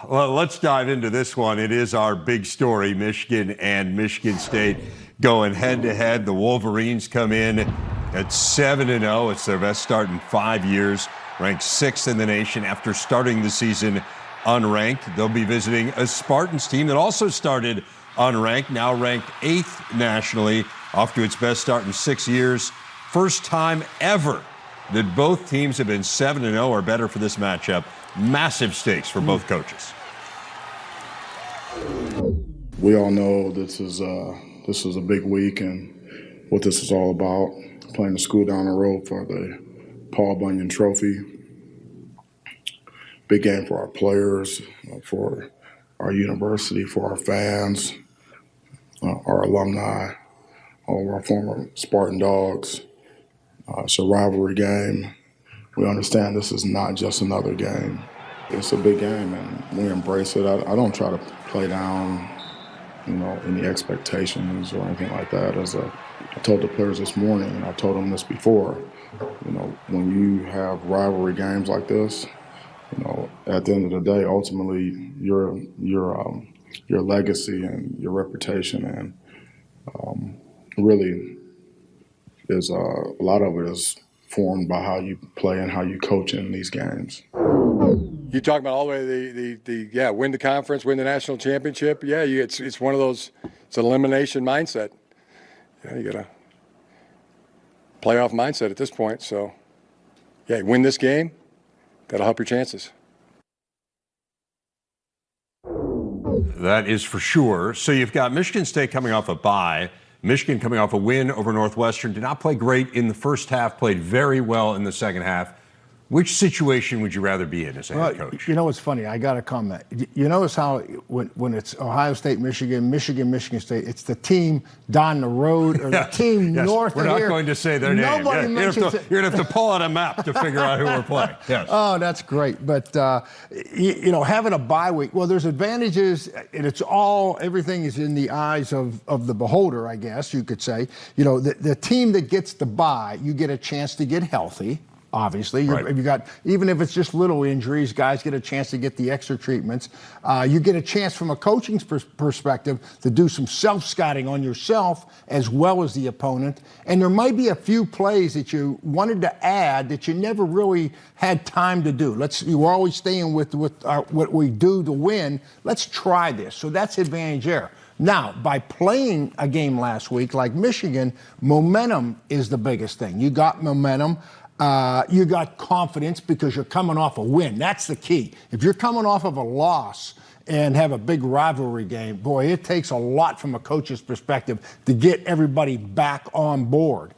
Well, let's dive into this one. It is our big story. Michigan and Michigan State going head-to-head. The Wolverines come in at 7-0. It's their best start in 5 years, ranked 6th in the nation after starting the season unranked. They'll be visiting a Spartans team that also started unranked, now ranked 8th nationally, off to its best start in 6 years. First time ever that both teams have been 7-0 or better for this matchup. Massive stakes for both coaches. We all know this is a big week and what this is all about. Playing the school down the road for the Paul Bunyan Trophy. Big game for our players, for our university, for our fans, our alumni, all of our former Spartan dogs. It's a rivalry game. We understand this is not just another game. It's a big game, and we embrace it. I don't try to play down, any expectations or anything like that. I told the players this morning, and I told them this before, when you have rivalry games like this, at the end of the day, ultimately, your legacy and your reputation and really is a lot of it is formed by how you play and how you coach in these games. You talk about all the way win the conference, win the national championship. Yeah, it's one of those. It's an elimination mindset. You got a playoff mindset at this point. So, win this game. That'll help your chances. That is for sure. So you've got Michigan State coming off a bye. Michigan coming off a win over Northwestern. Did not play great in the first half, played very well in the second half. Which situation would you rather be in as a head coach? It's funny. I got a comment. You notice how when it's Ohio State, Michigan, Michigan State, it's the team down the road or the team north of here. We're not going to say their name. Nobody mentions it. You're going to have to pull out a map to figure out who we're playing. Yes. Oh, that's great. But, having a bye week, well, there's advantages, and everything is in the eyes of the beholder, I guess you could say. The team that gets the bye, you get a chance to get healthy. Obviously, right. You got, even if it's just little injuries, guys get a chance to get the extra treatments. You get a chance from a coaching perspective to do some self-scouting on yourself as well as the opponent. And there might be a few plays that you wanted to add that you never really had time to do. We're always staying with what we do to win. Let's try this. So that's advantage there. Now, by playing a game last week like Michigan, momentum is the biggest thing. You got momentum. You got confidence because you're coming off a win. That's the key. If you're coming off of a loss and have a big rivalry game, boy, it takes a lot from a coach's perspective to get everybody back on board.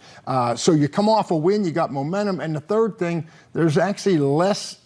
So you come off a win, you got momentum. And the third thing, there's actually less,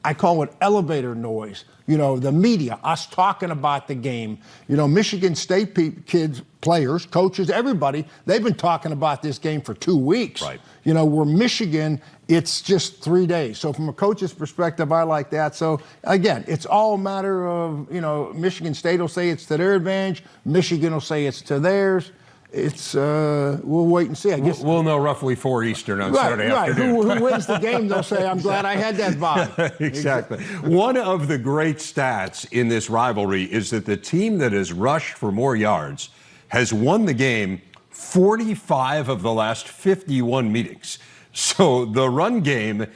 I call it elevator noise. The media, us talking about the game. Michigan State kids, players, coaches, everybody, they've been talking about this game for 2 weeks. Right. Where Michigan, it's just 3 days. So from a coach's perspective, I like that. So, again, it's all a matter of, Michigan State will say it's to their advantage. Michigan will say it's to theirs. It's we'll wait and see. I guess we'll know roughly 4 Eastern on Saturday afternoon. Who wins the game? They'll say, "I'm glad I had that vibe." Exactly. One of the great stats in this rivalry is that the team that has rushed for more yards has won the game 45 of the last 51 meetings. So the run game,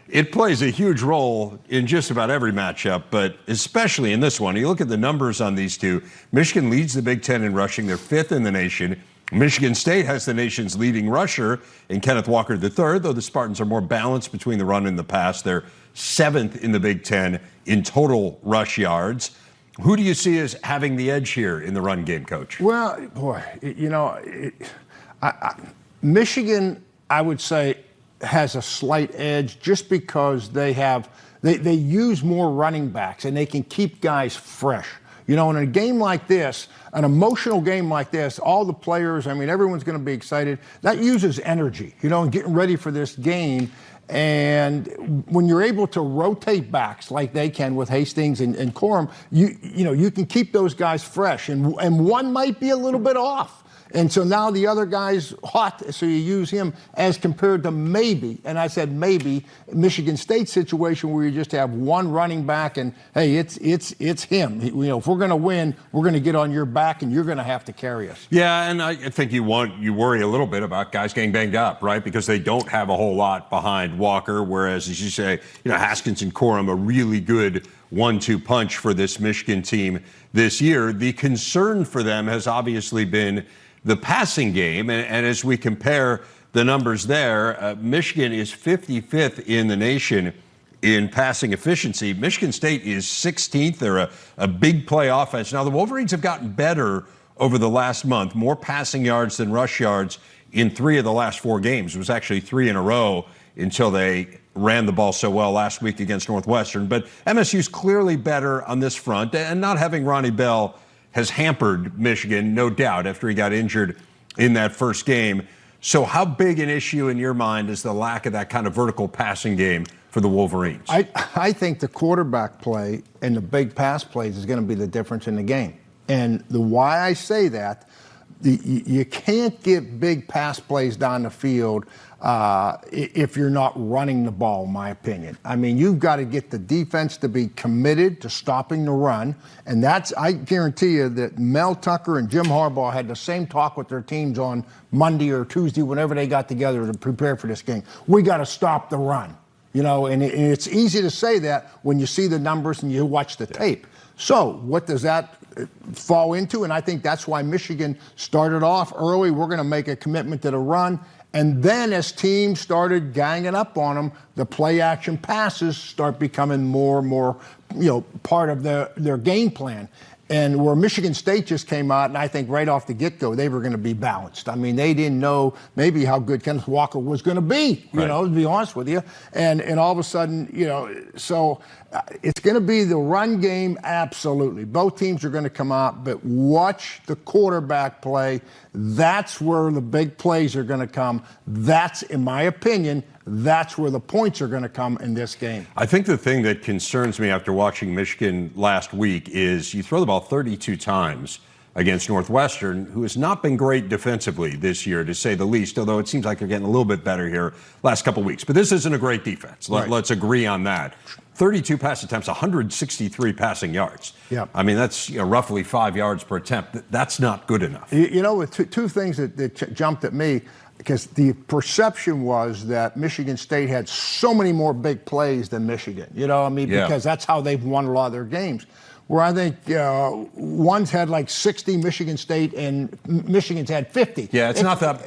it plays a huge role in just about every matchup, but especially in this one. You look at the numbers on these two. Michigan leads the Big Ten in rushing. They're 5th in the nation. Michigan State has the nation's leading rusher in Kenneth Walker III, though the Spartans are more balanced between the run and the pass. They're 7th in the Big Ten in total rush yards. Who do you see as having the edge here in the run game, Coach? Well, boy, Michigan, I would say, has a slight edge just because they use more running backs and they can keep guys fresh. In a game like this, an emotional game like this, all the players, everyone's going to be excited. That uses energy, and getting ready for this game. And when you're able to rotate backs like they can with Hastings and Corum, you can keep those guys fresh. And one might be a little bit off. And so now the other guy's hot, so you use him as compared to maybe, and I said maybe, Michigan State situation where you just have one running back and, hey, it's him. If we're going to win, we're going to get on your back and you're going to have to carry us. Yeah, and I think you worry a little bit about guys getting banged up, right? Because they don't have a whole lot behind Walker, whereas, as you say, Haskins and Corum, a really good 1-2 punch for this Michigan team this year. The concern for them has obviously been the passing game, and as we compare the numbers there, Michigan is 55th in the nation in passing efficiency. Michigan State is 16th. They're a big play offense. Now, the Wolverines have gotten better over the last month, more passing yards than rush yards in 3 of the last 4 games. It was actually 3 in a row until they ran the ball so well last week against Northwestern. But MSU's clearly better on this front, and not having Ronnie Bell has hampered Michigan, no doubt, after he got injured in that first game. So how big an issue in your mind is the lack of that kind of vertical passing game for the Wolverines? I think the quarterback play and the big pass plays is going to be the difference in the game. And the why I say that, you can't get big pass plays down the field if you're not running the ball, in my opinion. I mean, you've got to get the defense to be committed to stopping the run. And I guarantee you that Mel Tucker and Jim Harbaugh had the same talk with their teams on Monday or Tuesday, whenever they got together to prepare for this game. We got to stop the run. And it's easy to say that when you see the numbers and you watch the tape. So what does that fall into? And I think that's why Michigan started off early. We're going to make a commitment to the run. And then as teams started ganging up on them, the play action passes start becoming more and more, part of their game plan. And where Michigan State just came out, and I think right off the get-go, they were going to be balanced. I mean, they didn't know maybe how good Kenneth Walker was going to be, to be honest with you. And all of a sudden, so it's going to be the run game, absolutely. Both teams are going to come out, but watch the quarterback play. That's where the big plays are going to come. That's, in my opinion, that's where the points are going to come in this game. I think the thing that concerns me after watching Michigan last week is you throw the ball 32 times against Northwestern, who has not been great defensively this year, to say the least, although it seems like they're getting a little bit better here last couple of weeks. But this isn't a great defense. Let's agree on that. 32 pass attempts, 163 passing yards. Yep. I mean, that's roughly 5 yards per attempt. That's not good enough. With two things that jumped at me, because the perception was that Michigan State had so many more big plays than Michigan, because that's how they've won a lot of their games. Where I think one's had like 60, Michigan State, and Michigan's had 50. Yeah, it's not that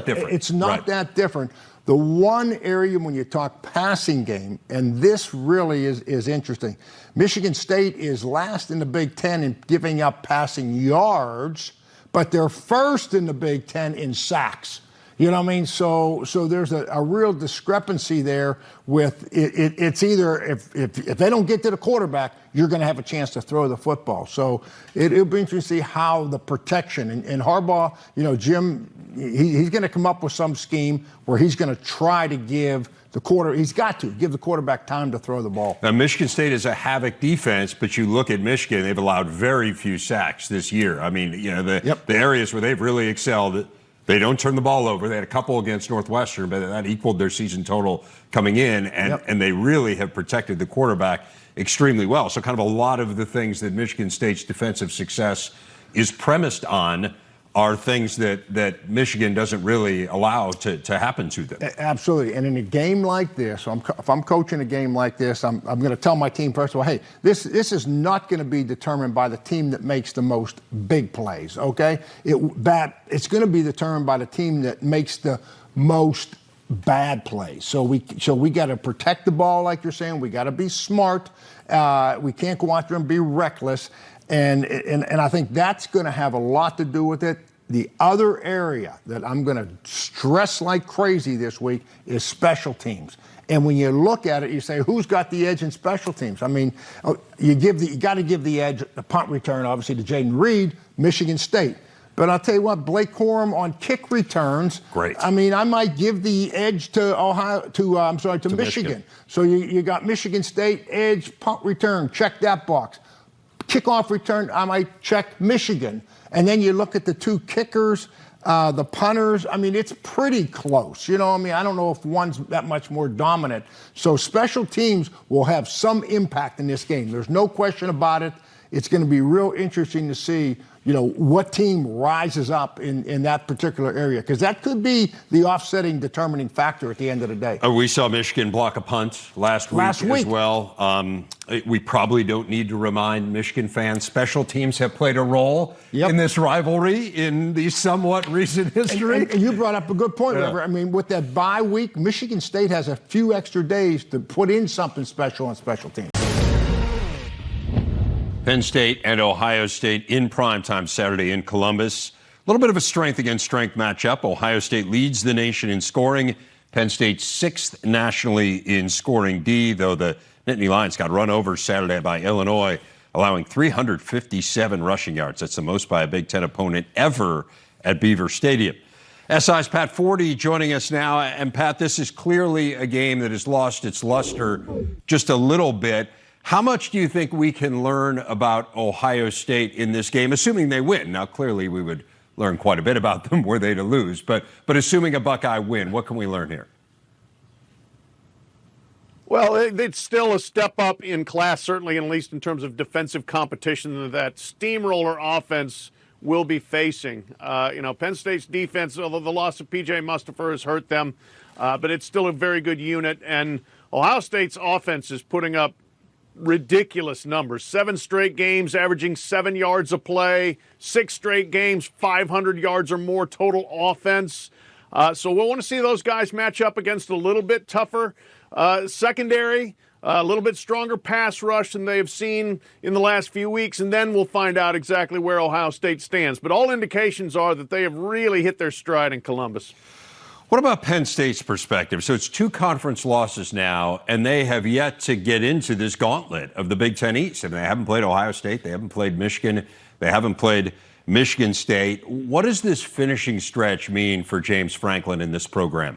different. It's not that different. The one area when you talk passing game, and this really is interesting, Michigan State is last in the Big Ten in giving up passing yards, but they're first in the Big Ten in sacks. You know what I mean? So there's a real discrepancy there with it. It's either if they don't get to the quarterback, you're going to have a chance to throw the football. So it'll be interesting to see how the protection and Harbaugh, Jim, he's going to come up with some scheme where he's going to try to give he's got to give the quarterback time to throw the ball. Now, Michigan State is a havoc defense, but you look at Michigan, they've allowed very few sacks this year. I mean, the areas where they've really excelled, they don't turn the ball over. They had a couple against Northwestern, but that equaled their season total coming in, and they really have protected the quarterback extremely well. So kind of a lot of the things that Michigan State's defensive success is premised on are things that Michigan doesn't really allow to happen to them. Absolutely. And in a game like this, if I'm coaching a game like this, I'm going to tell my team, first of all, hey, this is not going to be determined by the team that makes the most big plays, okay? It's going to be determined by the team that makes the most bad plays. So we got to protect the ball, like you're saying. We got to be smart. We can't go out there and be reckless. And I think that's going to have a lot to do with it. The other area that I'm going to stress like crazy this week is special teams. And when you look at it, you say, who's got the edge in special teams? I mean, you got to give the edge, the punt return, obviously, to Jaden Reed, Michigan State. But I'll tell you what, Blake Corum on kick returns. Great. I mean, I might give the edge to Michigan. So you got Michigan State edge punt return. Check that box. Kickoff return, I might check Michigan. And then you look at the two kickers. The punters, I mean, it's pretty close. You know, I mean, I don't know if one's that much more dominant. So special teams will have some impact in this game. There's no question about it. It's going to be real interesting to see, you know, what team rises up in that particular area, because that could be the offsetting determining factor at the end of the day. We saw Michigan block a punt last week as well. We probably don't need to remind Michigan fans special teams have played a role in this rivalry in the somewhat recent history. And you brought up a good point, Reverend. I mean, with that bye week, Michigan State has a few extra days to put in something special on special teams. Penn State and Ohio State in primetime Saturday in Columbus. A little bit of a strength against strength matchup. Ohio State leads the nation in scoring. Penn State 6th nationally in scoring D, though the Nittany Lions got run over Saturday by Illinois, allowing 357 rushing yards. That's the most by a Big Ten opponent ever at Beaver Stadium. SI's Pat Forde joining us now. And Pat, this is clearly a game that has lost its luster just a little bit. How much do you think we can learn about Ohio State in this game, assuming they win? Now, clearly we would learn quite a bit about them were they to lose, but assuming a Buckeye win, what can we learn here? Well, it's still a step up in class, certainly, at least in terms of defensive competition that steamroller offense will be facing. Penn State's defense, although the loss of P.J. Mustipher has hurt them, but it's still a very good unit. And Ohio State's offense is putting up ridiculous numbers. 7 straight games averaging 7 yards a play, 6 straight games, 500 yards or more total offense. So we'll want to see those guys match up against a little bit tougher secondary, a little bit stronger pass rush than they've seen in the last few weeks, and then we'll find out exactly where Ohio State stands. But all indications are that they have really hit their stride in Columbus. What about Penn State's perspective? So it's 2 conference losses now, and they have yet to get into this gauntlet of the Big Ten East. And they haven't played Ohio State. They haven't played Michigan. They haven't played Michigan State. What does this finishing stretch mean for James Franklin in this program?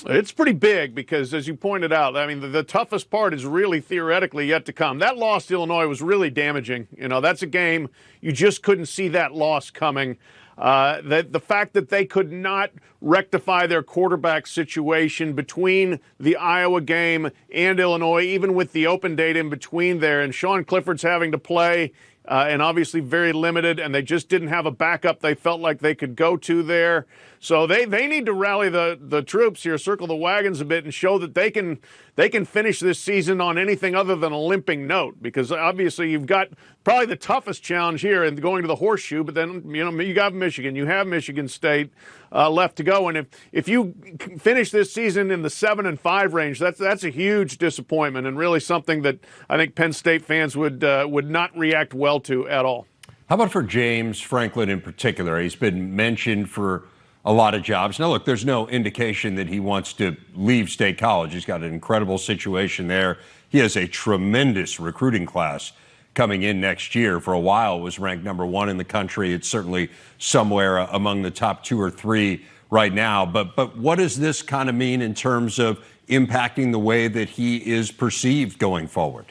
It's pretty big because, as you pointed out, I mean, the toughest part is really theoretically yet to come. That loss to Illinois was really damaging. You know, that's a game you just couldn't see that loss coming. The fact that they could not rectify their quarterback situation between the Iowa game and Illinois, even with the open date in between there, and Sean Clifford's having to play, and obviously very limited, and they just didn't have a backup they felt like they could go to there. So they need to rally the troops here, circle the wagons a bit, and show that they can finish this season on anything other than a limping note, because obviously you've got probably the toughest challenge here in going to the horseshoe, but then you got Michigan, you have Michigan State left to go, and if you finish this season in the 7-5 range, that's a huge disappointment, and really something that I think Penn State fans would not react well to at all. How about for James Franklin in particular? He's been mentioned for a lot of jobs. Now, look, there's no indication that he wants to leave State College. He's got an incredible situation there. He has a tremendous recruiting class coming in next year. For a while, was ranked number 1 in the country. It's certainly somewhere among the top 2 or 3 right now. But what does this kind of mean in terms of impacting the way that he is perceived going forward?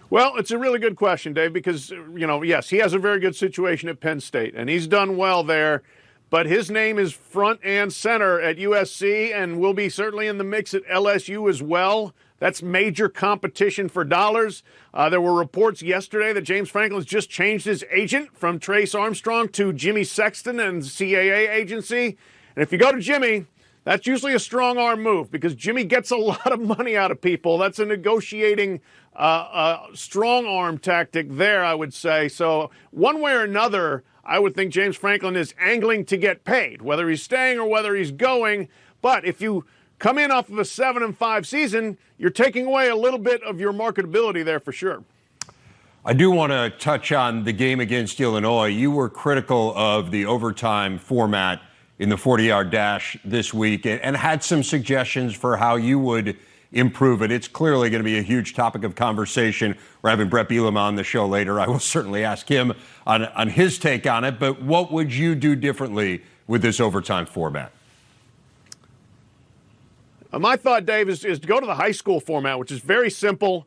Well, it's a really good question, Dave, because, yes, he has a very good situation at Penn State, and he's done well there, but his name is front and center at USC and will be certainly in the mix at LSU as well. That's major competition for dollars. There were reports yesterday that James Franklin's just changed his agent from Trace Armstrong to Jimmy Sexton and CAA agency. And if you go to Jimmy, that's usually a strong arm move because Jimmy gets a lot of money out of people. That's a negotiating strong arm tactic there, I would say. So one way or another, I would think James Franklin is angling to get paid, whether he's staying or whether he's going. But if you come in off of a 7-5 season, you're taking away a little bit of your marketability there for sure. I do want to touch on the game against Illinois. You were critical of the overtime format in the 40-yard dash this week and had some suggestions for how you would improve it. It's clearly going to be a huge topic of conversation. We're having Bret Bielema on the show later. I will certainly ask him on his take on it. But what would you do differently with this overtime format? My thought, Dave, is to go to the high school format, which is very simple.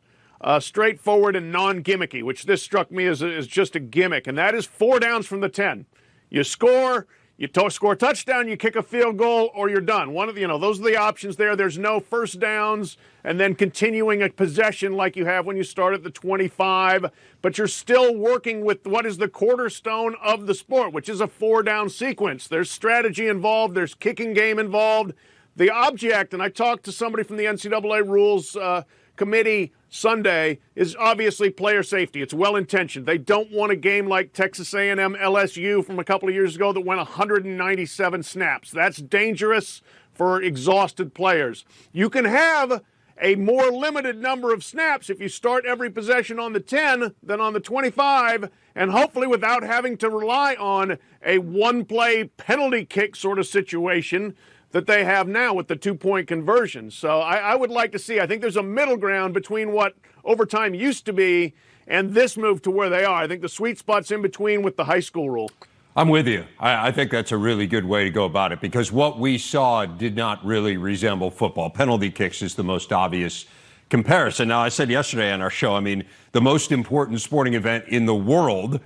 straightforward and non-gimmicky, which this struck me as just a gimmick, and that is 4 downs from the 10. You score, score a touchdown, you kick a field goal, or you're done. Those are the options there. There's no first downs and then continuing a possession like you have when you start at the 25, but you're still working with what is the cornerstone of the sport, which is a 4-down sequence. There's strategy involved. There's kicking game involved. The object, and I talked to somebody from the NCAA rules committee Sunday, is obviously player safety. It's well-intentioned. They don't want a game like Texas A&M LSU from a couple of years ago that went 197 snaps. That's dangerous for exhausted players. You can have a more limited number of snaps if you start every possession on the 10 than on the 25, and hopefully without having to rely on a one-play penalty kick sort of situation that they have now with the 2-point conversion. So I would like to see, I think there's a middle ground between what overtime used to be and this move to where they are. I think the sweet spot's in between with the high school rule. I'm with you. I think that's a really good way to go about it, because what we saw did not really resemble football. Penalty kicks is the most obvious comparison. Now, I said yesterday on our show, the most important sporting event in the world,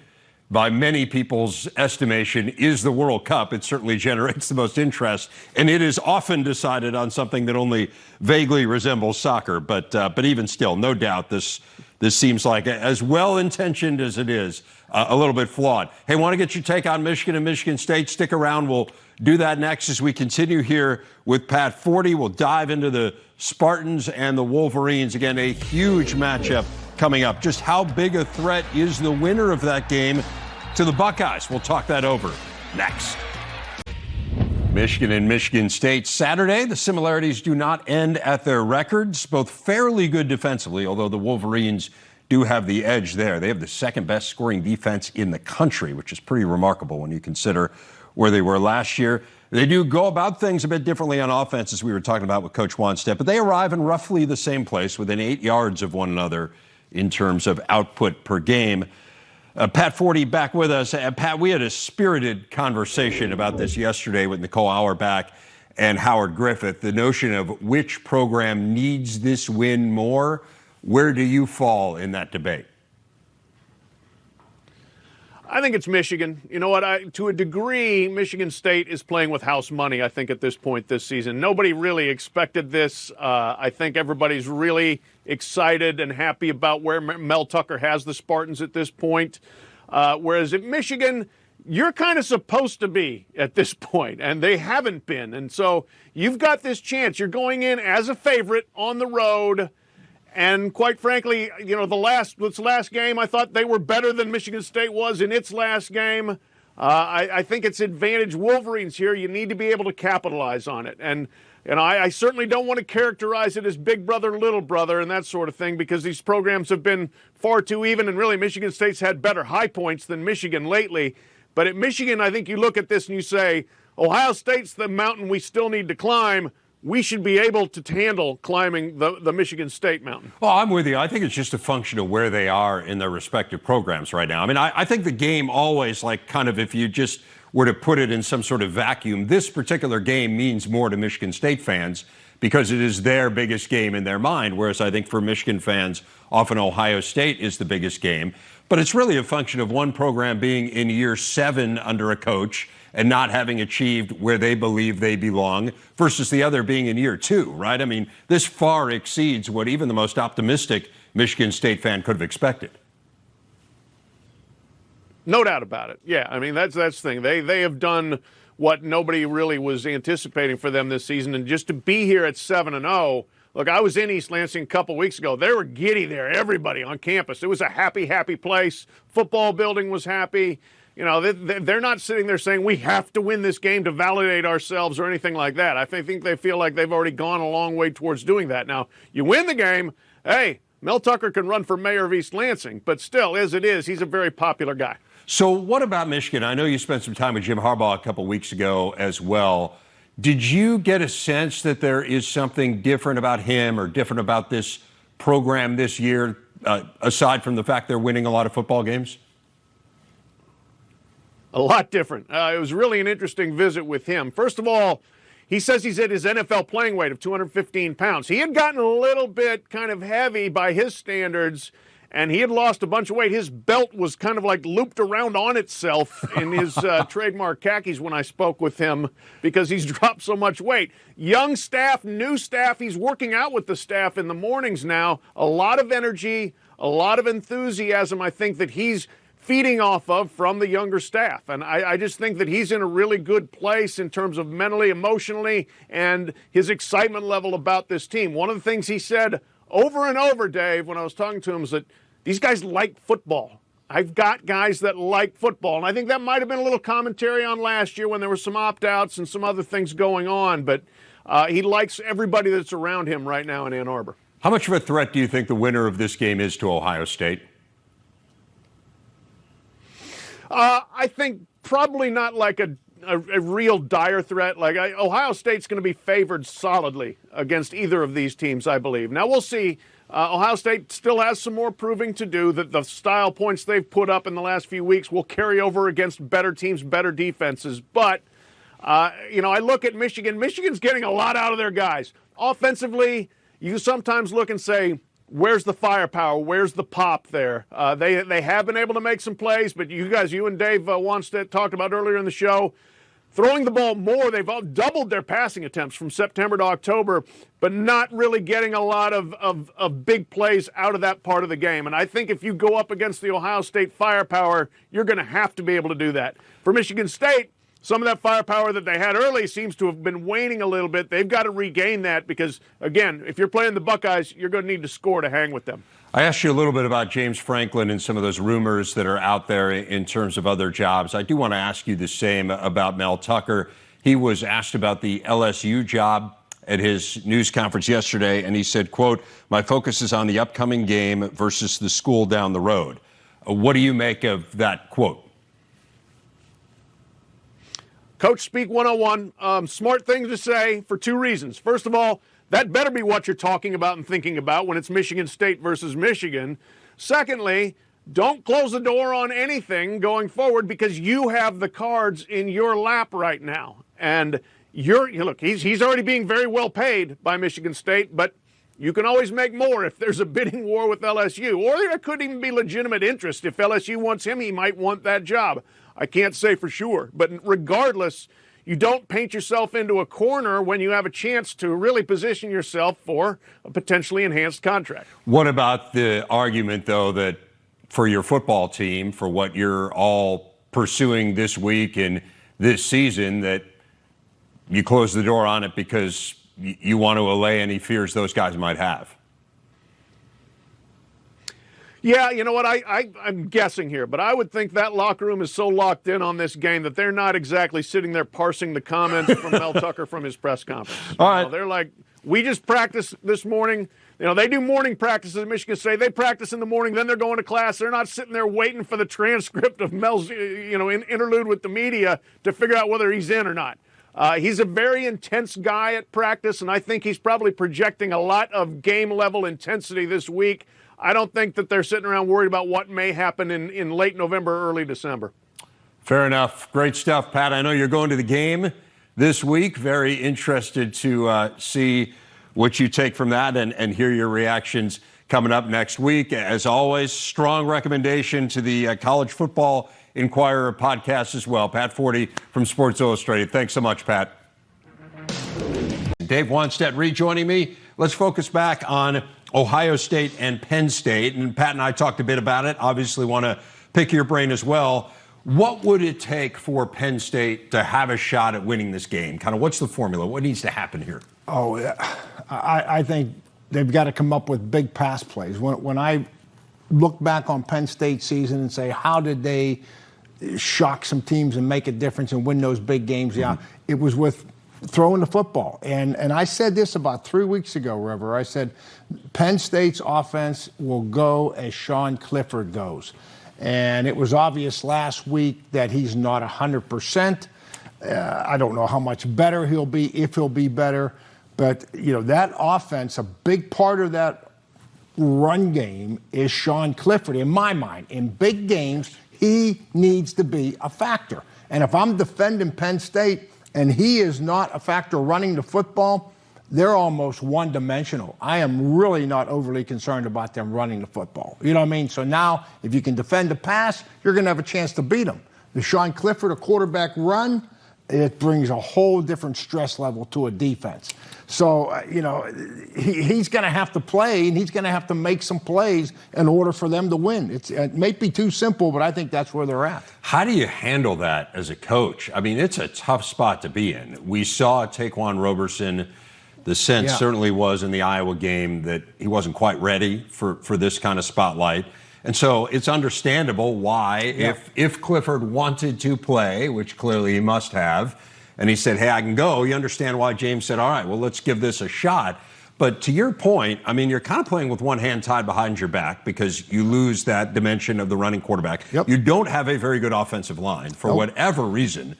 by many people's estimation, is the World Cup. It certainly generates the most interest, and it is often decided on something that only vaguely resembles soccer. But even still, no doubt, this seems like, as well-intentioned as it is, a little bit flawed. Hey, want to get your take on Michigan and Michigan State? Stick around. We'll do that next as we continue here with Pat Forde. We'll dive into the Spartans and the Wolverines. Again, a huge matchup coming up. Just how big a threat is the winner of that game to the Buckeyes? We'll talk that over next. Michigan and Michigan State Saturday. The similarities do not end at their records. Both fairly good defensively, although the Wolverines do have the edge there. They have the second best scoring defense in the country, which is pretty remarkable when you consider where they were last year. They do go about things a bit differently on offense, as we were talking about with Coach Wannstedt, but they arrive in roughly the same place, within 8 yards of one another in terms of output per game. Pat Forde back with us. Pat, we had a spirited conversation about this yesterday with Nicole Auerbach and Howard Griffith, the notion of which program needs this win more. Where do you fall in that debate? I think it's Michigan. You know what? To a degree, Michigan State is playing with house money, I think, at this point this season. Nobody really expected this. I think everybody's really excited and happy about where Mel Tucker has the Spartans at this point. Whereas at Michigan, you're kind of supposed to be at this point, and they haven't been. And so you've got this chance. You're going in as a favorite on the road. And quite frankly, this last game, I thought they were better than Michigan State was in its last game. I think it's advantage Wolverines here. You need to be able to capitalize on it. And I certainly don't want to characterize it as big brother, little brother, and that sort of thing, because these programs have been far too even, and really Michigan State's had better high points than Michigan lately. But at Michigan, I think you look at this and you say, Ohio State's the mountain we still need to climb. We should be able to handle climbing the Michigan State mountain. Well, I'm with you. I think it's just a function of where they are in their respective programs right now. I think the game always, if you just were to put it in some sort of vacuum, this particular game means more to Michigan State fans because it is their biggest game in their mind, whereas I think for Michigan fans, often Ohio State is the biggest game. But it's really a function of one program being in year 7 under a coach and not having achieved where they believe they belong, versus the other being in year 2, right? This far exceeds what even the most optimistic Michigan State fan could have expected. No doubt about it. Yeah, that's the thing. They have done what nobody really was anticipating for them this season, and just to be here at 7-0. Look, I was in East Lansing a couple weeks ago. They were giddy there, everybody on campus. It was a happy, happy place. Football building was happy. They're not sitting there saying we have to win this game to validate ourselves or anything like that. I think they feel like they've already gone a long way towards doing that. Now, you win the game, hey, Mel Tucker can run for mayor of East Lansing, but still, as it is, he's a very popular guy. So what about Michigan? I know you spent some time with Jim Harbaugh a couple weeks ago as well. Did you get a sense that there is something different about him or different about this program this year, aside from the fact they're winning a lot of football games? A lot different. It was really an interesting visit with him. First of all, he says he's at his NFL playing weight of 215 pounds. He had gotten a little bit kind of heavy by his standards, and he had lost a bunch of weight. His belt was kind of like looped around on itself in his trademark khakis when I spoke with him because he's dropped so much weight. Young staff, new staff, he's working out with the staff in the mornings now. A lot of energy, a lot of enthusiasm, I think, that he's feeding off of from the younger staff. And I just think that he's in a really good place in terms of mentally, emotionally, and his excitement level about this team. One of the things he said over and over, Dave, when I was talking to him, is that these guys like football. I've got guys that like football. And I think that might have been a little commentary on last year when there were some opt-outs and some other things going on. But he likes everybody that's around him right now in Ann Arbor. How much of a threat do you think the winner of this game is to Ohio State? I think probably not like a real dire threat. Like Ohio State's going to be favored solidly against either of these teams, I believe. Now we'll see. Ohio State still has some more proving to do. That the style points they've put up in the last few weeks will carry over against better teams, better defenses. But I look at Michigan. Michigan's getting a lot out of their guys. Offensively, you sometimes look and say, where's the firepower? Where's the pop there? They have been able to make some plays, but you and Dave Wannstedt talked about earlier in the show, throwing the ball more. They've all doubled their passing attempts from September to October, but not really getting a lot of big plays out of that part of the game. And I think if you go up against the Ohio State firepower, you're going to have to be able to do that. For Michigan State, some of that firepower that they had early seems to have been waning a little bit. They've got to regain that because, again, if you're playing the Buckeyes, you're going to need to score to hang with them. I asked you a little bit about James Franklin and some of those rumors that are out there in terms of other jobs. I do want to ask you the same about Mel Tucker. He was asked about the LSU job at his news conference yesterday, and he said, quote, "My focus is on the upcoming game versus the school down the road." What do you make of that quote? Coach Speak 101, smart thing to say for two reasons. First of all, that better be what you're talking about and thinking about when it's Michigan State versus Michigan. Secondly, don't close the door on anything going forward because you have the cards in your lap right now. And look, he's already being very well paid by Michigan State, but you can always make more if there's a bidding war with LSU. Or there could even be legitimate interest. If LSU wants him, he might want that job. I can't say for sure. But regardless, you don't paint yourself into a corner when you have a chance to really position yourself for a potentially enhanced contract. What about the argument, though, that for your football team, for what you're all pursuing this week and this season, that you close the door on it because you want to allay any fears those guys might have? Yeah, you know what? I'm guessing here, but I would think that locker room is so locked in on this game that they're not exactly sitting there parsing the comments from Mel Tucker from his press conference. All right. They're like, we just practiced this morning. They do morning practices at Michigan State. They practice in the morning, then they're going to class. They're not sitting there waiting for the transcript of Mel's, interlude with the media to figure out whether he's in or not. He's a very intense guy at practice, and I think he's probably projecting a lot of game-level intensity this week. I don't think that they're sitting around worried about what may happen in late November, early December. Fair enough. Great stuff, Pat. I know you're going to the game this week. Very interested to see what you take from that and hear your reactions coming up next week. As always, strong recommendation to the College Football Inquirer podcast as well. Pat Forde from Sports Illustrated. Thanks so much, Pat. Dave Wannstedt rejoining me. Let's focus back on Ohio State and Penn State. And Pat and I talked a bit about it. Obviously want to pick your brain as well. What would it take for Penn State to have a shot at winning this game? Kind of what's the formula? What needs to happen here? Oh, I think they've got to come up with big pass plays. When I look back on Penn State's season and say, how did they shock some teams and make a difference and win those big games? Yeah, it was with throwing the football. And I said this about 3 weeks ago, River. I said, Penn State's offense will go as Sean Clifford goes. And it was obvious last week that he's not 100%. I don't know how much better he'll be, if he'll be better. But, that offense, a big part of that run game is Sean Clifford, in my mind. In big games, he needs to be a factor. And if I'm defending Penn State and he is not a factor running the football, they're almost one-dimensional. I am really not overly concerned about them running the football. You know what I mean? So now, if you can defend the pass, you're going to have a chance to beat them. The Sean Clifford, a quarterback run, it brings a whole different stress level to a defense. So, he's going to have to play, and he's going to have to make some plays in order for them to win. It may be too simple, but I think that's where they're at. How do you handle that as a coach? I mean, it's a tough spot to be in. We saw Taquan Roberson. The sense certainly was in the Iowa game that he wasn't quite ready for this kind of spotlight. And so it's understandable why, if Clifford wanted to play, which clearly he must have, and he said, hey, I can go, you understand why James said, all right, well, let's give this a shot. But to your point, I mean, you're kind of playing with one hand tied behind your back because you lose that dimension of the running quarterback. Yep. You don't have a very good offensive line for whatever reason.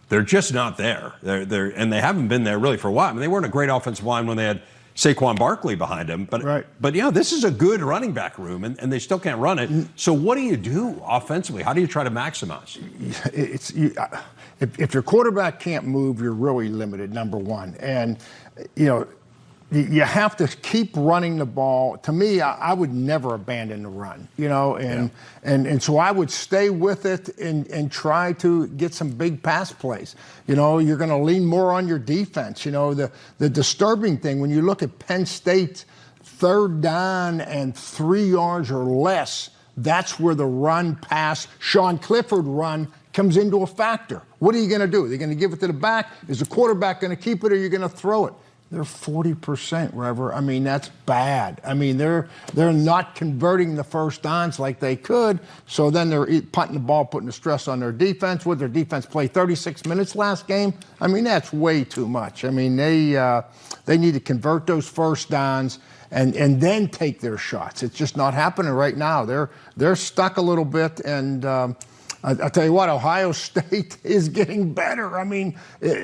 They're just not there. And they haven't been there really for a while. I mean, they weren't a great offensive line when they had Saquon Barkley behind him. But this is a good running back room, and they still can't run it. So what do you do offensively? How do you try to maximize? If your quarterback can't move, you're really limited, number one. And, you have to keep running the ball. To me, I would never abandon the run, and so I would stay with it and try to get some big pass plays. You're going to lean more on your defense. The disturbing thing, when you look at Penn State, 3rd down and 3 yards or less, that's where the run pass, Sean Clifford run, comes into a factor. What are you going to do? They're going to give it to the back? Is the quarterback going to keep it, or are you going to throw it? They're 40%, Rever. I mean, that's bad. I mean, they're not converting the first downs like they could, so then they're punting the ball, putting the stress on their defense. Would their defense play 36 minutes last game? I mean, that's way too much. I mean, they need to convert those first downs and then take their shots. It's just not happening right now. They're stuck a little bit, and I'll tell you what, Ohio State is getting better. I mean,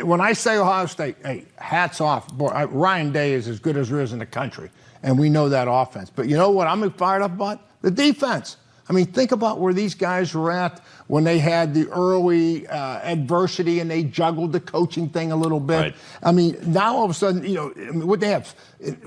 when I say Ohio State, hey, hats off. Boy, Ryan Day is as good as there is in the country, and we know that offense. But you know what I'm fired up about? The defense. I mean, think about where these guys were at when they had the early adversity and they juggled the coaching thing a little bit. Right. I mean, now all of a sudden, what they have,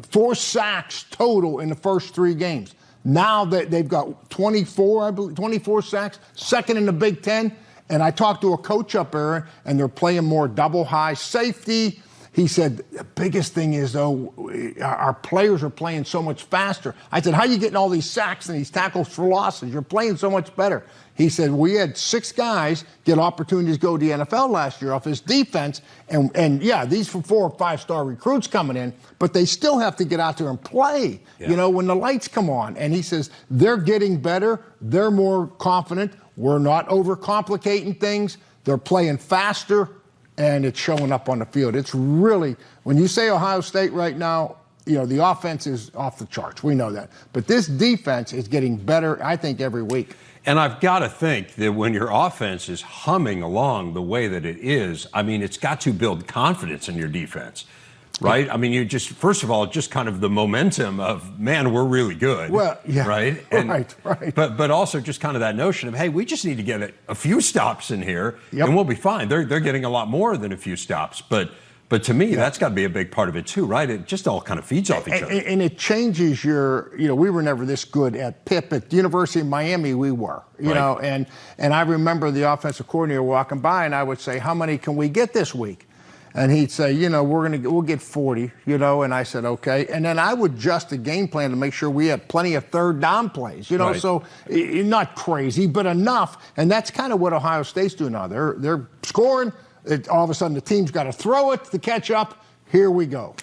4 sacks total in the first 3 games. Now that they've got 24, I believe, 24 sacks, second in the Big Ten. And I talked to a coach up there, and they're playing more double high safety. He said, the biggest thing is, though, our players are playing so much faster. I said, how are you getting all these sacks and these tackles for losses? You're playing so much better. He said, we had 6 guys get opportunities to go to the NFL last year off his defense. And these were 4 or 5-star recruits coming in, but they still have to get out there and play, when the lights come on. And he says, they're getting better. They're more confident. We're not overcomplicating things. They're playing faster, and it's showing up on the field. It's really, when you say Ohio State right now, the offense is off the charts. We know that. But this defense is getting better, I think, every week. And I've got to think that when your offense is humming along the way that it is, I mean, it's got to build confidence in your defense, right? I mean, you just, first of all, just kind of the momentum of, man, we're really good. Well, yeah. Right? And, right. But also just kind of that notion of, hey, we just need to get a few stops in here and we'll be fine. They're getting a lot more than a few stops. But to me, that's got to be a big part of it too, right? It just all kind of feeds off each other. And it changes your, we were never this good at Pitt. At the University of Miami, we were, know, and I remember the offensive coordinator walking by, and I would say, how many can we get this week? And he'd say, we'll get 40, and I said, okay. And then I would adjust the game plan to make sure we had plenty of 3rd down plays, Right. So not crazy, but enough. And that's kind of what Ohio State's doing now. They're scoring. All of a sudden, the team's got to throw it to catch up. Here we go.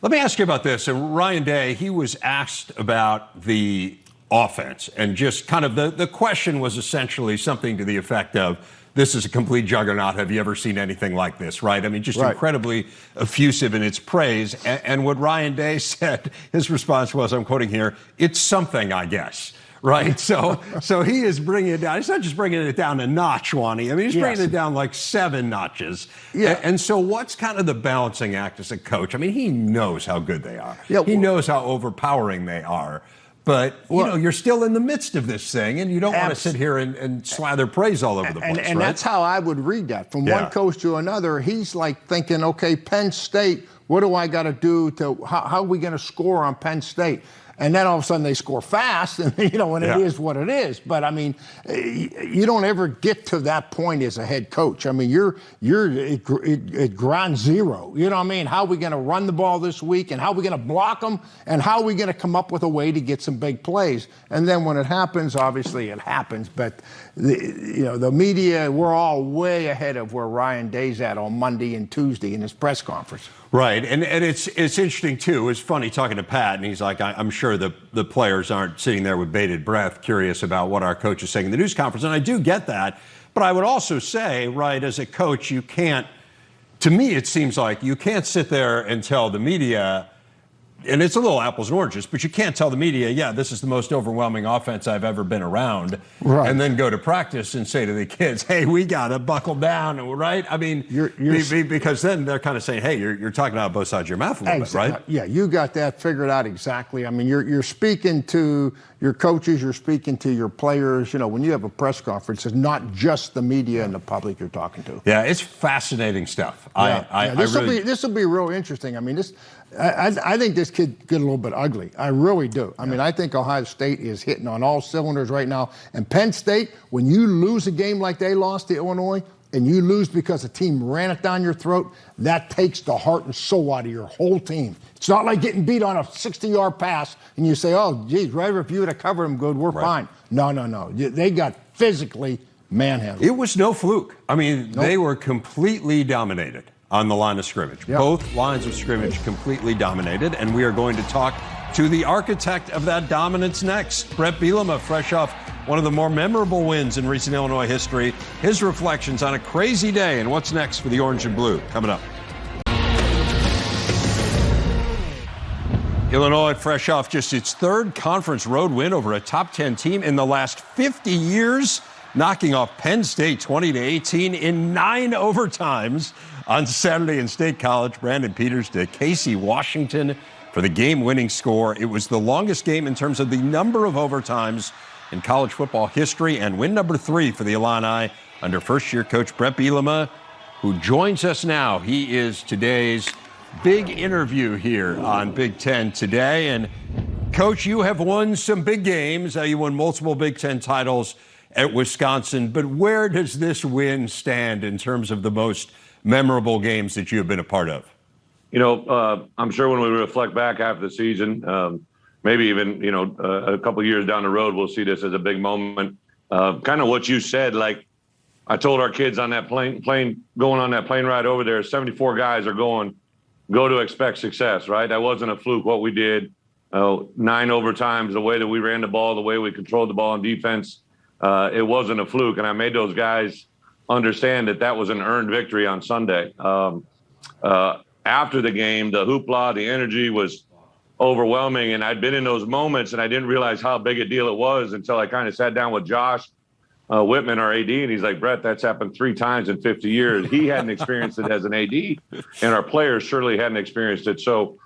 Let me ask you about this. And Ryan Day, he was asked about the offense, and just kind of the question was essentially something to the effect of, this is a complete juggernaut. Have you ever seen anything like this, right? I mean, just incredibly effusive in its praise. And what Ryan Day said, his response was, I'm quoting here, it's something, I guess. Right, so he is bringing it down. He's not just bringing it down a notch, Wani. I mean, he's bringing it down like 7 notches. Yeah. And so what's kind of the balancing act as a coach? I mean, he knows how good they are. Yeah, he knows how overpowering they are. But, you're still in the midst of this thing, and you don't want to sit here and slather praise all over the place, and right? that's how I would read that. From one coach to another, he's like thinking, okay, Penn State, what do I got to do how are we going to score on Penn State? And then all of a sudden they score fast, and it is what it is. But I mean, you don't ever get to that point as a head coach. I mean, you're at ground zero. You know what I mean? How are we going to run the ball this week, and how are we going to block them, and how are we going to come up with a way to get some big plays? And then when it happens, obviously it happens. But the media, we're all way ahead of where Ryan Day's at on Monday and Tuesday in his press conference. Right, and it's interesting too. It's funny talking to Pat, and he's like, I'm sure the players aren't sitting there with bated breath, curious about what our coach is saying in the news conference, and I do get that. But I would also say, right, as a coach, you can't. To me, it seems like you can't sit there and tell the media. And it's a little apples and oranges, but you can't tell the media, yeah, this is the most overwhelming offense I've ever been around, right, and then go to practice and say to the kids, hey, we got to buckle down, right? I mean, because then they're kind of saying, hey, you're talking out both sides of your mouth a little bit, right? Yeah, you got that figured out exactly. I mean, you're speaking to your coaches, you're speaking to your players. When you have a press conference, it's not just the media and the public you're talking to. Yeah, it's fascinating stuff. This will be real interesting. I mean, I think this could get a little bit ugly. I really do. I mean, I think Ohio State is hitting on all cylinders right now. And Penn State, when you lose a game like they lost to Illinois, and you lose because a team ran it down your throat, that takes the heart and soul out of your whole team. It's not like getting beat on a 60-yard pass and you say, oh, geez, right, if you would have covered them good, we're fine. No. They got physically manhandled. It was no fluke. I mean, They were completely dominated on the line of scrimmage. Yep. Both lines of scrimmage completely dominated, and we are going to talk to the architect of that dominance next. Bret Bielema, fresh off one of the more memorable wins in recent Illinois history. His reflections on a crazy day and what's next for the Orange and Blue coming up. Illinois fresh off just its third conference road win over a top 10 team in the last 50 years, knocking off Penn State 20-18 in 9 overtimes on Saturday in State College. Brandon Peters to Casey Washington for the game-winning score. It was the longest game in terms of the number of overtimes in college football history, and win number 3 for the Illini under first-year coach Bret Bielema, who joins us now. He is today's big interview here on Big Ten Today. And, Coach, you have won some big games. You won multiple Big Ten titles at Wisconsin. But where does this win stand in terms of the most memorable games that you have been a part of? I'm sure when we reflect back after the season, maybe even, a couple of years down the road, we'll see this as a big moment. Kind of what you said, like I told our kids on that plane going on that plane ride over there, 74 guys are go to expect success, right? That wasn't a fluke what we did. 9 overtimes, the way that we ran the ball, the way we controlled the ball on defense, it wasn't a fluke. And I made those guys understand that was an earned victory on Sunday. After the game, the hoopla, the energy was overwhelming. And I'd been in those moments and I didn't realize how big a deal it was until I kind of sat down with Josh Whitman, our AD, and he's like, Bret, that's happened 3 times in 50 years. He hadn't experienced it as an AD, and our players surely hadn't experienced it. So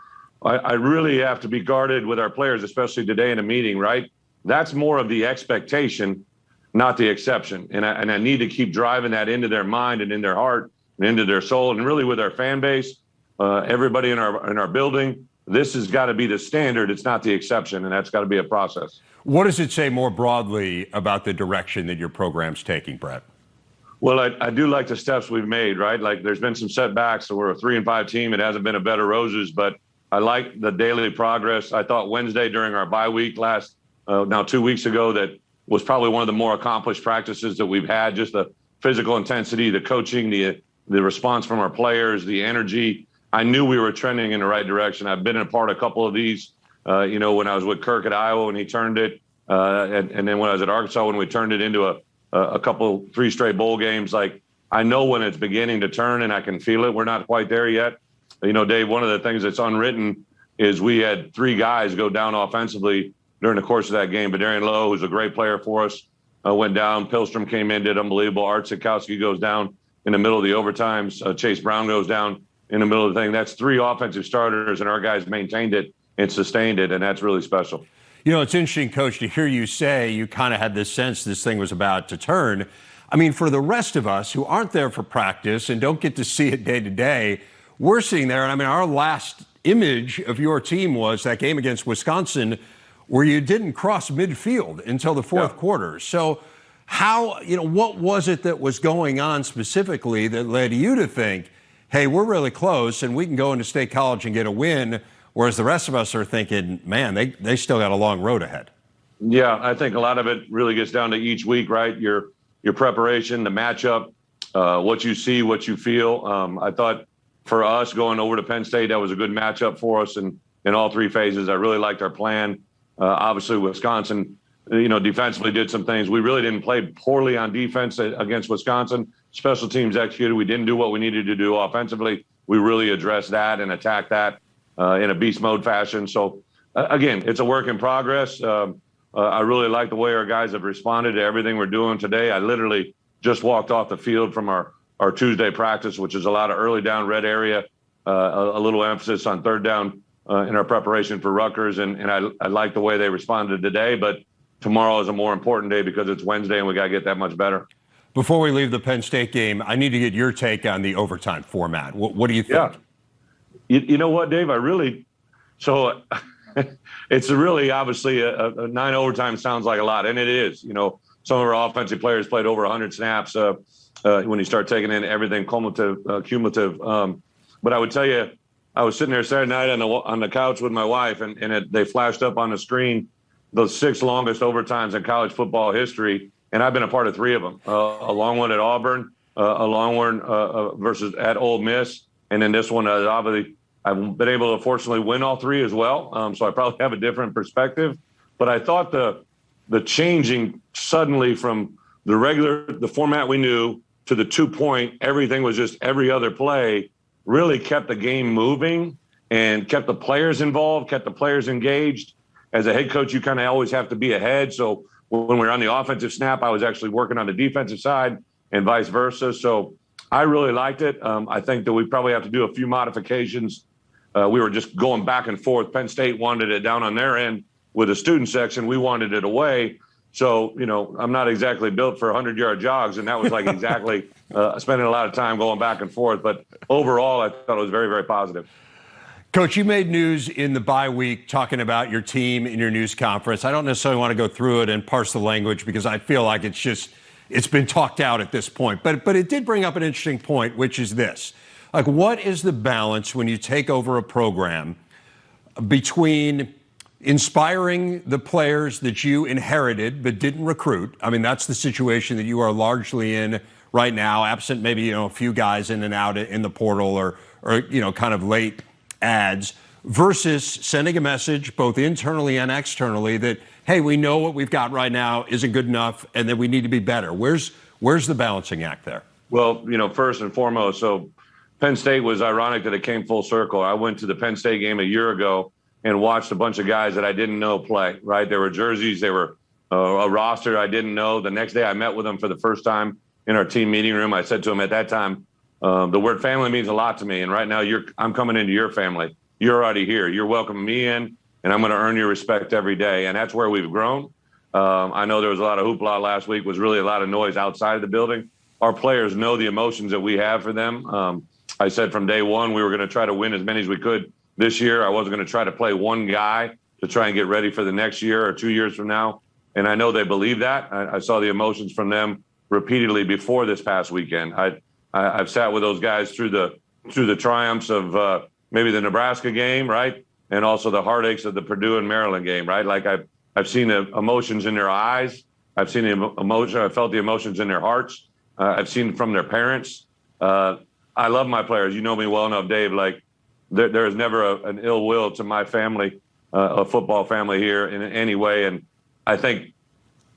I really have to be guarded with our players, especially today in a meeting, right? That's more of the expectation, not the exception. And I need to keep driving that into their mind and in their heart and into their soul, and really with our fan base, everybody in our building. This has got to be the standard. It's not the exception, and that's got to be a process. What does it say more broadly about the direction that your program's taking, Bret? Well, I do like the steps we've made, right? Like there's been some setbacks. So we're a 3-5 team. It hasn't been a bed of roses, but I like the daily progress. I thought Wednesday during our bye week now 2 weeks ago, that was probably one of the more accomplished practices that we've had. Just the physical intensity, the coaching, the response from our players, the energy. I knew we were trending in the right direction. I've been a part of a couple of these, when I was with Kirk at Iowa when he turned it, and then when I was at Arkansas when we turned it into a couple 3 straight bowl games. Like I know when it's beginning to turn and I can feel it. We're not quite there yet. Dave, one of the things that's unwritten is we had 3 guys go down offensively during the course of that game. But Darian Lowe, who's a great player for us, went down. Pilstrom came in, did unbelievable. Art Sikowski goes down in the middle of the overtimes. Chase Brown goes down in the middle of the thing. That's 3 offensive starters, and our guys maintained it and sustained it, and that's really special. You know, it's interesting, Coach, to hear you say you kind of had this sense this thing was about to turn. I mean, for the rest of us who aren't there for practice and don't get to see it day to day, we're sitting there, and I mean, our last image of your team was that game against Wisconsin where you didn't cross midfield until the fourth quarter. So how, you know, what was it that was going on specifically that led you to think, hey, we're really close and we can go into State College and get a win, whereas the rest of us are thinking, man, they still got a long road ahead? Yeah, I think a lot of it really gets down to each week, right? Your preparation, the matchup, what you see, what you feel. I thought for us going over to Penn State, that was a good matchup for us in all three phases. I really liked our plan. Obviously, Wisconsin, you know, defensively did some things. We really didn't play poorly on defense against Wisconsin. Special teams executed. We didn't do what we needed to do offensively. We really addressed that and attacked that in a beast mode fashion. So, again, it's a work in progress. I really like the way our guys have responded to everything we're doing today. I literally just walked off the field from our Tuesday practice, which is a lot of early down red area, a little emphasis on third down in our preparation for Rutgers. And I like the way they responded today. But tomorrow is a more important day because it's Wednesday and we got to get that much better. Before we leave the Penn State game, I need to get your take on the overtime format. What do you think? Yeah. You know what, Dave? It's really obviously a 9 overtime sounds like a lot, and it is. You know, some of our offensive players played over 100 snaps when you start taking in everything cumulative. But I would tell you, I was sitting there Saturday night on the couch with my wife, and they flashed up on the screen the 6 longest overtimes in college football history, and I've been a part of 3 of them. A long one at Auburn, a long one versus at Ole Miss, and then this one obviously I've been able to fortunately win all 3 as well. So I probably have a different perspective. But I thought the changing suddenly from the format we knew to the 2-point, everything was just every other play, really kept the game moving and kept the players involved, kept the players engaged. As a head coach, you kind of always have to be ahead. So when we were on the offensive snap, I was actually working on the defensive side and vice versa. So I really liked it. I think that we probably have to do a few modifications. We were just going back and forth. Penn State wanted it down on their end with the student section. We wanted it away. So, you know, I'm not exactly built for 100-yard jogs, and that was like exactly spending a lot of time going back and forth. But overall, I thought it was very, very positive. Coach, you made news in the bye week talking about your team in your news conference. I don't necessarily want to go through it and parse the language because I feel like it's been talked out at this point. But it did bring up an interesting point, which is this. Like, what is the balance when you take over a program between inspiring the players that you inherited but didn't recruit? I mean, that's the situation that you are largely in right now, absent maybe, you know, a few guys in and out in the portal or you know, kind of late ads, versus sending a message both internally and externally that, hey, we know what we've got right now isn't good enough and that we need to be better. Where's the balancing act there? Well, you know, first and foremost, so Penn State was ironic that it came full circle. I went to the Penn State game a year ago and watched a bunch of guys that I didn't know play, right? There were jerseys, they were a roster I didn't know. The next day I met with them for the first time in our team meeting room. I said to them at that time, the word family means a lot to me. And right now I'm coming into your family. You're already here. You're welcoming me in, and I'm going to earn your respect every day. And that's where we've grown. I know there was a lot of hoopla last week, was really a lot of noise outside of the building. Our players know the emotions that we have for them. I said from day one, we were going to try to win as many as we could this year. I wasn't going to try to play one guy to try and get ready for the next year or 2 years from now. And I know they believe that. I saw the emotions from them repeatedly before this past weekend. I've sat with those guys through the triumphs of maybe the Nebraska game, right? And also the heartaches of the Purdue and Maryland game, right? Like I've seen the emotions in their eyes. I've seen the emotion. I felt the emotions in their hearts. I've seen it from their parents. I love my players. You know me well enough, Dave. Like there is never an ill will to my family, a football family here in any way. And I think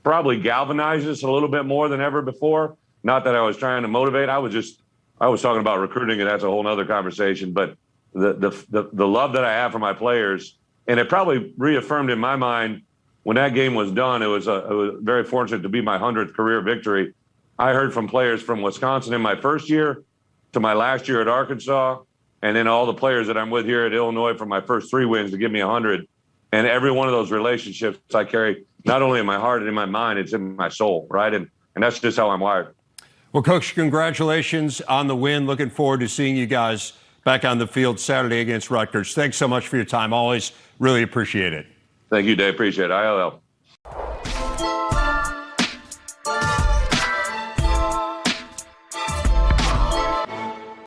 probably galvanizes us a little bit more than ever before. Not that I was trying to motivate. I was talking about recruiting, and that's a whole nother conversation. But the love that I have for my players, and it probably reaffirmed in my mind when that game was done. It was very fortunate to be my 100th career victory. I heard from players from Wisconsin in my first year to my last year at Arkansas, and then all the players that I'm with here at Illinois for my first 3 wins to give me 100. And every one of those relationships I carry not only in my heart and in my mind, it's in my soul, right? And that's just how I'm wired. Well, Coach, congratulations on the win. Looking forward to seeing you guys back on the field Saturday against Rutgers. Thanks so much for your time. Always really appreciate it. Thank you, Dave. Appreciate it. ILL.